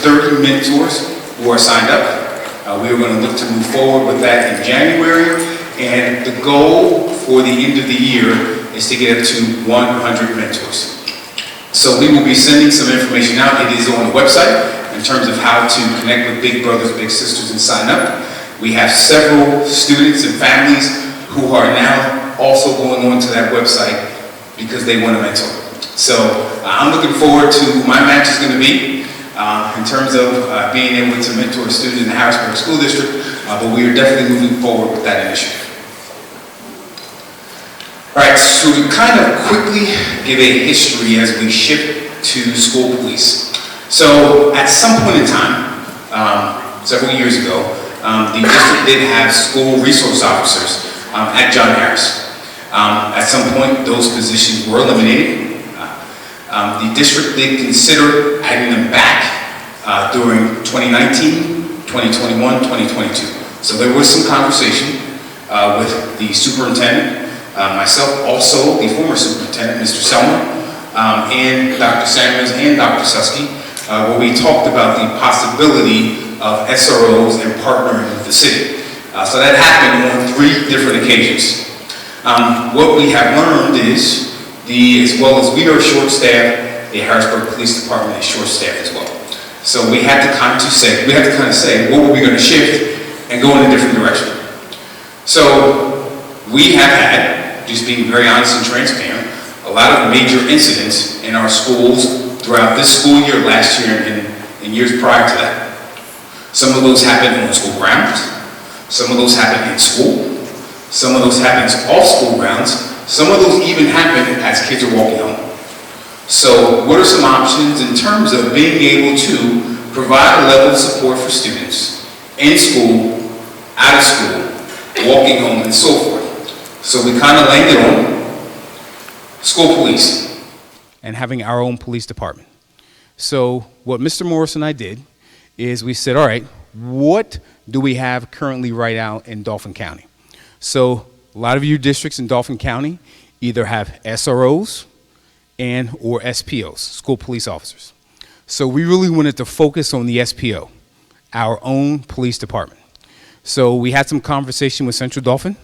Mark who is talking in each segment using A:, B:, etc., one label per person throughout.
A: 30 mentors who are signed up. We are going to look to move forward with that in January, and the goal for the end of the year is to get up to 100 mentors. So we will be sending some information out. It is on the website in terms of how to connect with Big Brothers, Big Sisters and sign up. We have several students and families who are now also going on to that website because they want a mentor. So I'm looking forward to who my match is going to be in terms of being able to mentor a student in the Harrisburg School District, but we are definitely moving forward with that initiative. All right, so to kind of quickly give a history as we shift to school police. So at some point in time, several years ago, the district did have school resource officers at John Harris. At some point, those positions were eliminated. The district did consider adding them back during 2019, 2021, 2022. So there was some conversation with the superintendent, myself, also the former superintendent, Mr. Selmer, and Dr. Samuels and Dr. Susky, where we talked about the possibility of SROs and partnering with the city. So that happened on 3 different occasions. What we have learned is, as well as we are short-staffed, the Harrisburg Police Department is short-staffed as well. So we had to kind of say, what were we going to shift and go in a different direction. So we have had, just being very honest and transparent, a lot of major incidents in our schools throughout this school year, last year, and years prior to that. Some of those happened on school grounds. Some of those happened in school. Some of those happen off school grounds. Some of those even happen as kids are walking home. So what are some options in terms of being able to provide a level of support for students in school, out of school, walking home, and so forth? So we kind of landed on school police and having our own police department. So what Mr. Morris and I did is we said, all right, what do we have currently right out in Dauphin County? So a lot of your districts in Dauphin County either have SROs or SPOs, school police officers. So we really wanted to focus on the SPO, our own police department. So we had some conversation with Central Dauphin,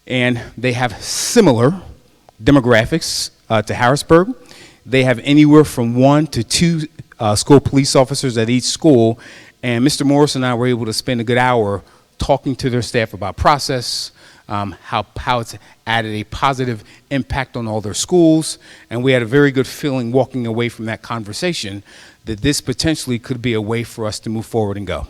A: and they have similar demographics to Harrisburg. They have anywhere from 1 to 2 school police officers at each school, and Mr. Morris and I were able to spend a good hour talking to their staff about process, how it's added a positive impact on all their schools, and we had a very good feeling walking away from that conversation that this potentially could be a way for us to move forward and go. All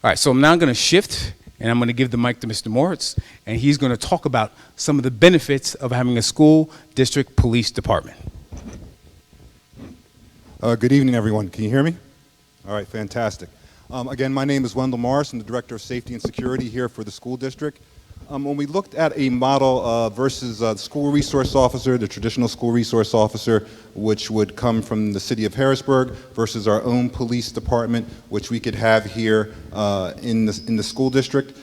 A: right, so I'm now going to shift, and I'm going to give the mic to Mr. Moritz, and he's going to talk about some of the benefits of having a school district police department.
B: Good evening, everyone. Can you hear me? All right, fantastic. Again, my name is Wendell Morris. I'm the Director of Safety and Security here for the school district. When we looked at a model versus the school resource officer, the traditional school resource officer, which would come from the city of Harrisburg, versus our own police department, which we could have here in the school district,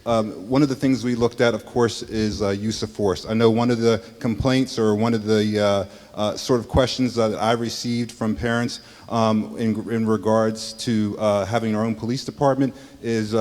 B: one of the things we looked at, of course, is use of force. I know one of the complaints or one of the sort of questions that I received from parents in regards to having our own police department is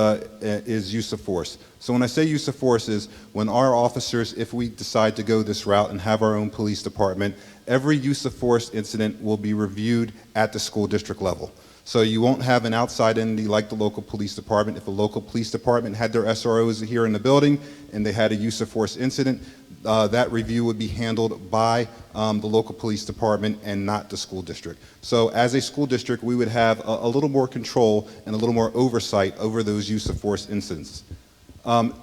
B: use of force. So when I say use of force is when our officers, if we decide to go this route and have our own police department, every use of force incident will be reviewed at the school district level. So you won't have an outside entity like the local police department. If a local police department had their SROs here in the building and they had a use of force incident, that review would be handled by the local police department and not the school district. So as a school district, we would have a little more control and a little more oversight over those use of force incidents.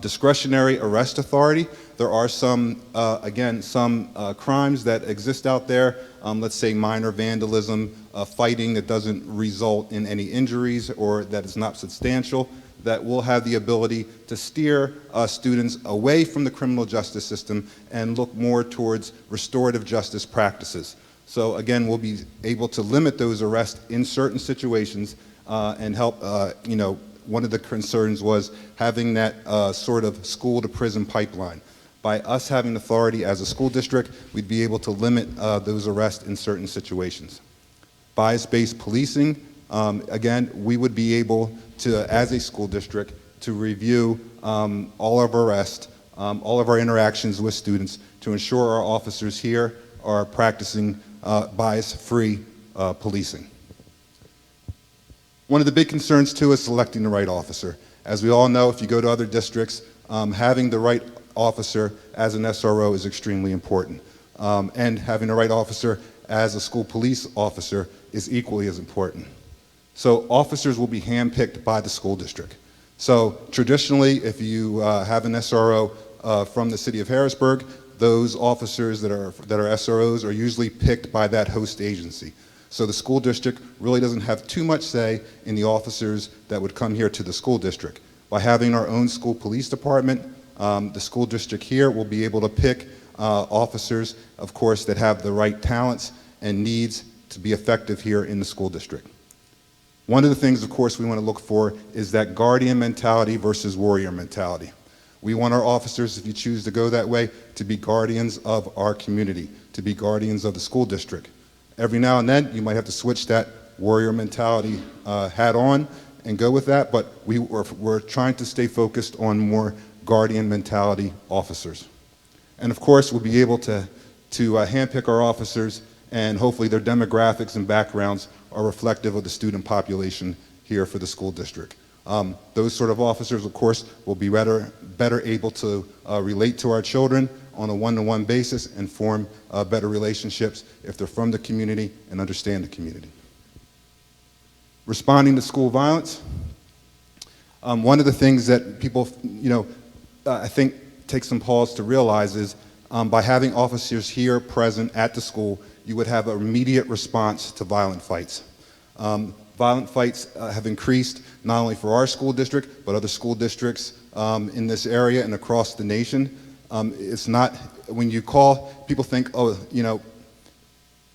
B: Discretionary arrest authority. There are some, again, some crimes that exist out there, let's say minor vandalism, fighting that doesn't result in any injuries or that is not substantial, that will have the ability to steer students away from the criminal justice system and look more towards restorative justice practices. So again, we'll be able to limit those arrests in certain situations and help, you know, one of the concerns was having that sort of school to prison pipeline. By us having authority as a school district, we'd be able to limit those arrests in certain situations. Bias-based policing, again, we would be able to, as a school district, to review all of our arrests, all of our interactions with students to ensure our officers here are practicing bias-free policing. One of the big concerns too is selecting the right officer. As we all know, if you go to other districts, having the right officer as an SRO is extremely important. And having the right officer as a school police officer is equally as important. So officers will be handpicked by the school district. So traditionally, if you have an SRO from the city of Harrisburg, those officers that are SROs are usually picked by that host agency. So the school district really doesn't have too much say in the officers that would come here to the school district. By having our own school police department, the school district here will be able to pick officers, of course, that have the right talents and needs to be effective here in the school district. One of the things, of course, we want to look for is that guardian mentality versus warrior mentality. We want our officers, if you choose to go that way, to be guardians of our community, to be guardians of the school district. Every now and then, you might have to switch that warrior mentality hat on and go with that, but we're trying to stay focused on more guardian mentality officers. And of course, we'll be able to handpick our officers, and hopefully their demographics and backgrounds are reflective of the student population here for the school district. Those sort of officers, of course, will be better able to relate to our children on a one-to-one basis and form better relationships if they're from the community and understand the community. Responding to school violence. One of the things that people, I think take some pause to realize is by having officers here present at the school, you would have an immediate response to violent fights. Violent fights have increased not only for our school district, but other school districts in this area and across the nation. It's not, when you call, people think,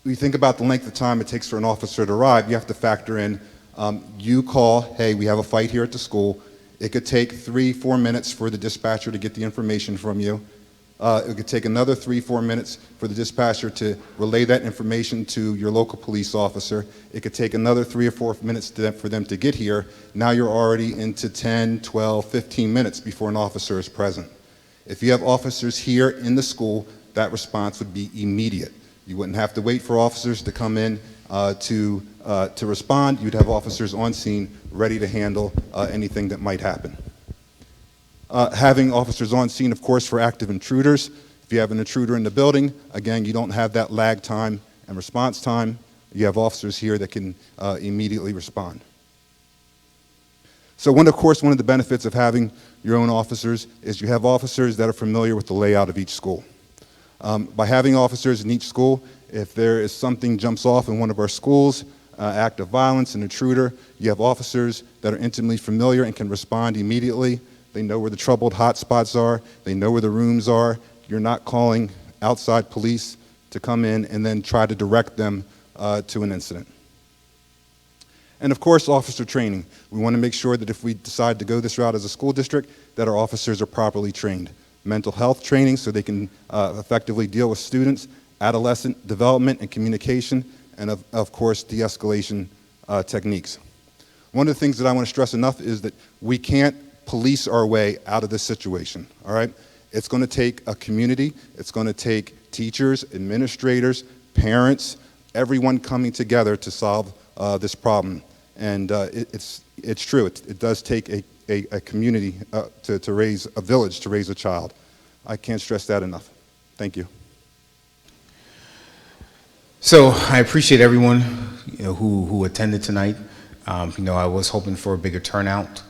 B: we think about the length of time it takes for an officer to arrive. You have to factor in, you call, hey, we have a fight here at the school. It could take 3-4 minutes for the dispatcher to get the information from you. It could take another 3-4 minutes for the dispatcher to relay that information to your local police officer. It could take another 3 or 4 minutes for them to get here. Now you're already into 10, 12, 15 minutes before an officer is present. If you have officers here in the school, that response would be immediate. You wouldn't have to wait for officers to come in to respond. You'd have officers on scene ready to handle anything that might happen. Having officers on scene, of course, for active intruders. If you have an intruder in the building, again, you don't have that lag time and response time. You have officers here that can immediately respond. So of course, one of the benefits of having your own officers is you have officers that are familiar with the layout of each school. By having officers in each school, if there is something jumps off in one of our schools, act of violence, an intruder, you have officers that are intimately familiar and can respond immediately. They know where the troubled hotspots are. They know where the rooms are. You're not calling outside police to come in and then try to direct them to an incident. And of course, officer training. We want to make sure that if we decide to go this route as a school district, that our officers are properly trained. Mental health training so they can effectively deal with students, adolescent development and communication, and of course, de-escalation techniques. One of the things that I want to stress enough is that we can't police our way out of this situation, all right? It's going to take a community. It's going to take teachers, administrators, parents, everyone coming together to solve this problem. And it's true. It does take a community to raise a village, to raise a child. I can't stress that enough. Thank you.
C: So I appreciate everyone who attended tonight. I was hoping for a bigger turnout,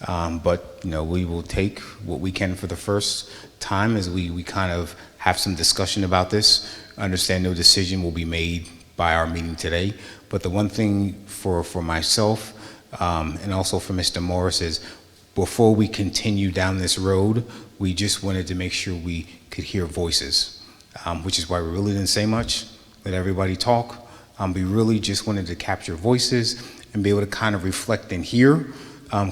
C: but we will take what we can for the first time as we kind of have some discussion about this. I understand no decision will be made by our meeting today, but the one thing for myself and also for Mr. Morris is before we continue down this road, we just wanted to make sure we could hear voices, which is why we really didn't say much, let everybody talk. We really just wanted to capture voices and be able to kind of reflect and hear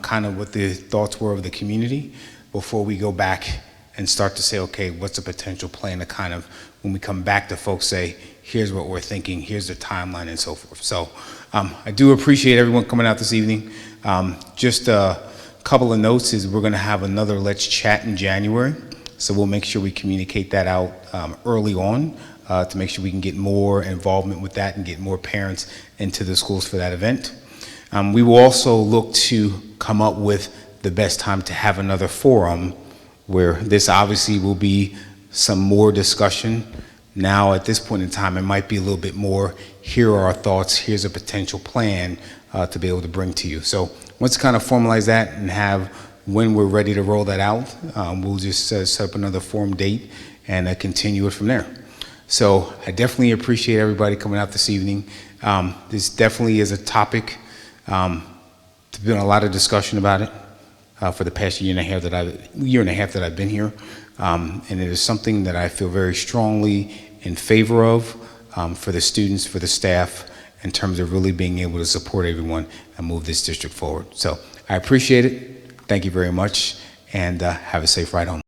C: kind of what the thoughts were of the community before we go back and start to say, okay, what's a potential plan to kind of, when we come back to folks, say, here's what we're thinking, here's the timeline, and so forth. So I do appreciate everyone coming out this evening. Just a couple of notes is we're going to have another Let's Chat in January. So we'll make sure we communicate that out early on to make sure we can get more involvement with that and get more parents into the schools for that event. We will also look to come up with the best time to have another forum where this obviously will be some more discussion. Now at this point in time, it might be a little bit more, here are our thoughts, here's a potential plan to be able to bring to you. So once kind of formalize that and have when we're ready to roll that out, we'll just set up another forum date and continue it from there. So I definitely appreciate everybody coming out this evening. This definitely is a topic. There's been a lot of discussion about it for the past year and a half that I've been here, and it is something that I feel very strongly in favor of for the students, for the staff, in terms of really being able to support everyone and move this district forward. So I appreciate it. Thank you very much, and have a safe ride home.